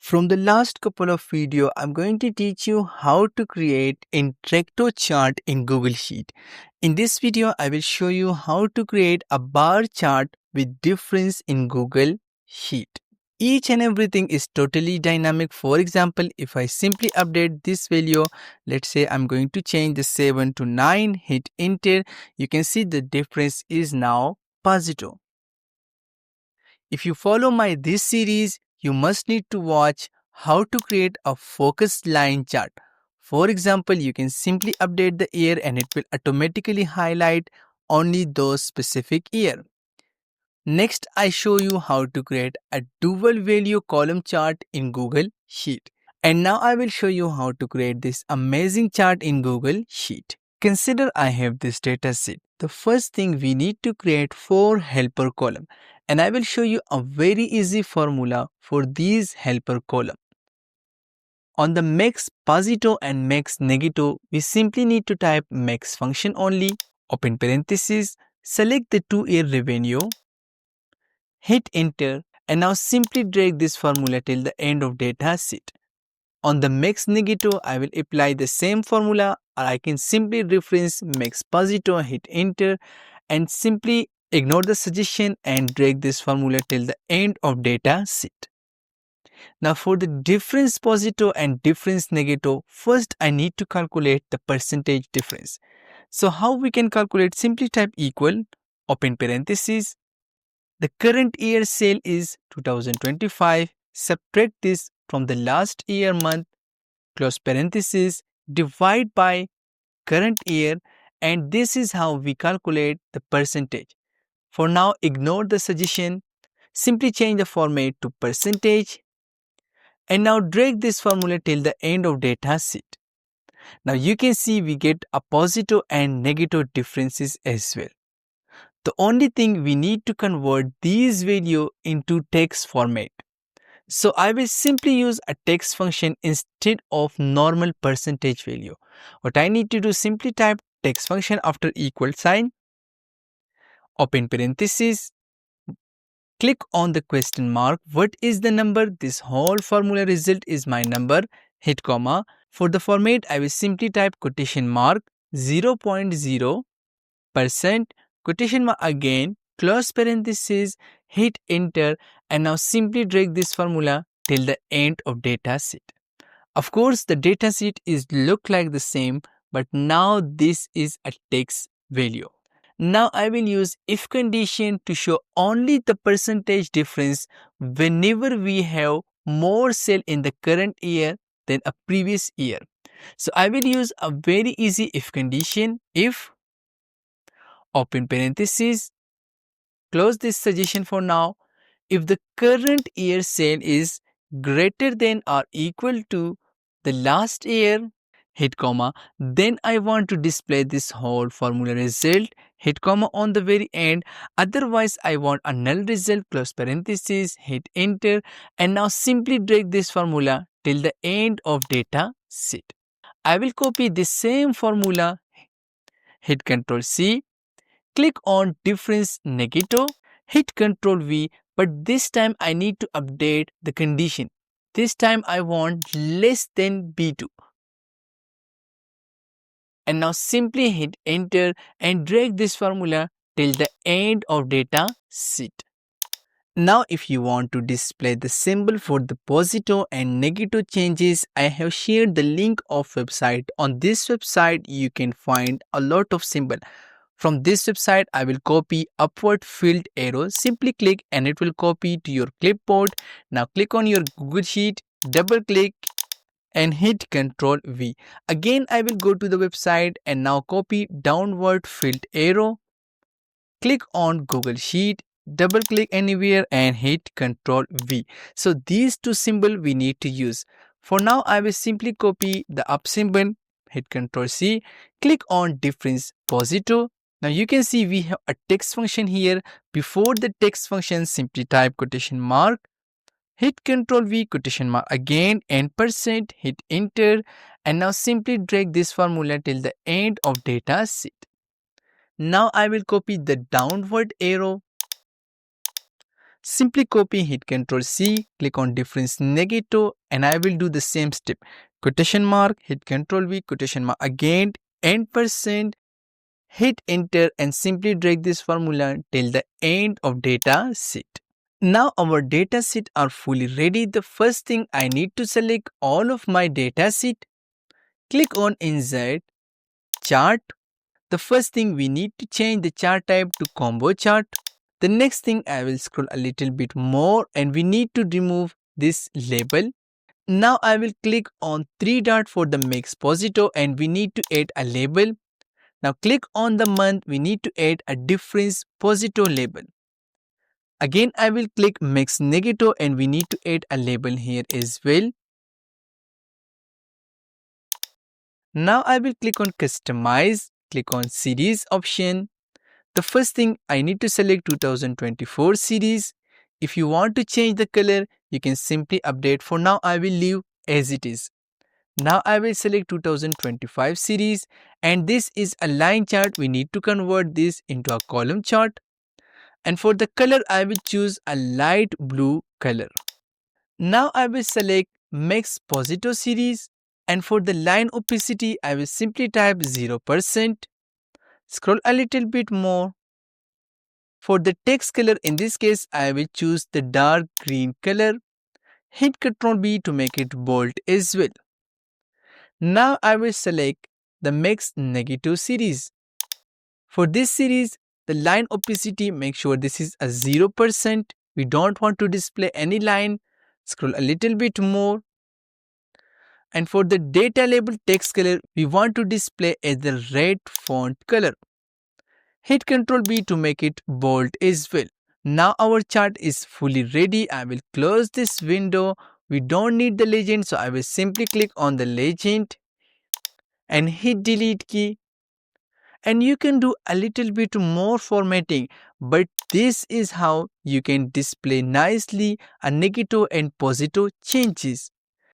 From the last couple of videos, I'm going to teach you how to create interactive chart in Google Sheet. In this video, I will show you how to create a bar chart with difference in Google Sheet. Each and everything is totally dynamic. For example, if I simply update this value, let's say I'm going to change the 7 to 9, hit enter, you can see the difference is now positive. If you follow this series, you must need to watch how to create a focused line chart. For example, you can simply update the year and it will automatically highlight only those specific year. Next, I show you how to create a dual value column chart in Google Sheet. And now I will show you how to create this amazing chart in Google Sheet. Consider I have this data sheet. The first thing we need to create 4 helper column, and I will show you a very easy formula for these helper column. On the max positive and max negative, we simply need to type max function only, open parenthesis, select the 2-year revenue, hit enter, and now simply drag this formula till the end of data sheet. On the max negative, I will apply the same formula, or I can simply reference max positive, hit enter, and simply ignore the suggestion and drag this formula till the end of data sheet. Now for the difference positive and difference negative, first I need to calculate the percentage difference. So how we can calculate? Simply type equal, open parenthesis, the current year sale is 2025, subtract this from the last year month, close parenthesis, divide by current year, and this is how we calculate the percentage. For now, ignore the suggestion, simply change the format to percentage, and now drag this formula till the end of data sheet. Now you can see we get a positive and negative differences as well. The only thing we need to convert these value into text format. So I will simply use a text function instead of normal percentage value. What I need to do, simply type text function after equal sign, open parenthesis, click on the question mark. What is the number? This whole formula result is my number, hit comma. For the format, I will simply type quotation mark 0.0%, quotation mark again, close parenthesis, hit enter, and now simply drag this formula till the end of data sheet. Of course, the data sheet is look like the same, but now this is a text value. Now I will use if condition to show only the percentage difference whenever we have more sale in the current year than a previous year. So I will use a very easy if condition. If, open parenthesis, close this suggestion for now, if the current year sale is greater than or equal to the last year, hit comma, then I want to display this whole formula result, hit comma on the very end. Otherwise, I want a null result, close parenthesis, hit enter, and now simply drag this formula till the end of data sheet. I will copy the same formula, hit Ctrl C, click on difference negative, hit Ctrl V, but this time I need to update the condition. This time I want less than B2. And now simply hit enter and drag this formula till the end of data sheet. Now if you want to display the symbol for the positive and negative changes, I have shared the link of website. On this website you can find a lot of symbol. From this website, I will copy upward filled arrow. Simply click and it will copy to your clipboard. Now click on your Google Sheet, double click and hit Ctrl V. Again, I will go to the website and now copy downward filled arrow. Click on Google Sheet, double click anywhere and hit Ctrl V. So these two symbols we need to use. For now, I will simply copy the up symbol, hit Ctrl C, click on difference positive. Now you can see we have a text function here. Before the text function, simply type quotation mark, hit Ctrl V, quotation mark again, and %, hit enter, and now simply drag this formula till the end of data sheet. Now I will copy the downward arrow. Simply copy, hit Ctrl C, click on difference negative, and I will do the same step. Quotation mark, hit Ctrl V, quotation mark again, end percent, hit enter, and simply drag this formula till the end of data sheet. Now our data sheet are fully ready. The first thing I need to select all of my data sheet. Click on insert chart. The first thing we need to change the chart type to combo chart. The next thing I will scroll a little bit more and we need to remove this label. Now I will click on 3 dot for the mix posito and we need to add a label. Now click on the month, we need to add a difference posito label. Again I will click mix negative and we need to add a label here as well. Now I will click on customize, click on series option. The first thing I need to select 2024 series. If you want to change the color, you can simply update. For now, I will leave as it is. Now I will select 2025 series and this is a line chart. We need to convert this into a column chart. And for the color, I will choose a light blue color. Now I will select Mix Posito series and for the line opacity, I will simply type 0%. Scroll a little bit more. For the text color, in this case, I will choose the dark green color. Hit Ctrl B to make it bold as well. Now I will select the Mix Negative series. For this series, the line opacity, make sure this is a 0%. We don't want to display any line. Scroll a little bit more. And for the data label text color, we want to display as the red font color. Hit Ctrl B to make it bold as well. Now our chart is fully ready. I will close this window. We don't need the legend, so I will simply click on the legend and hit delete key. And you can do a little bit more formatting, but this is how you can display nicely a negative and positive changes.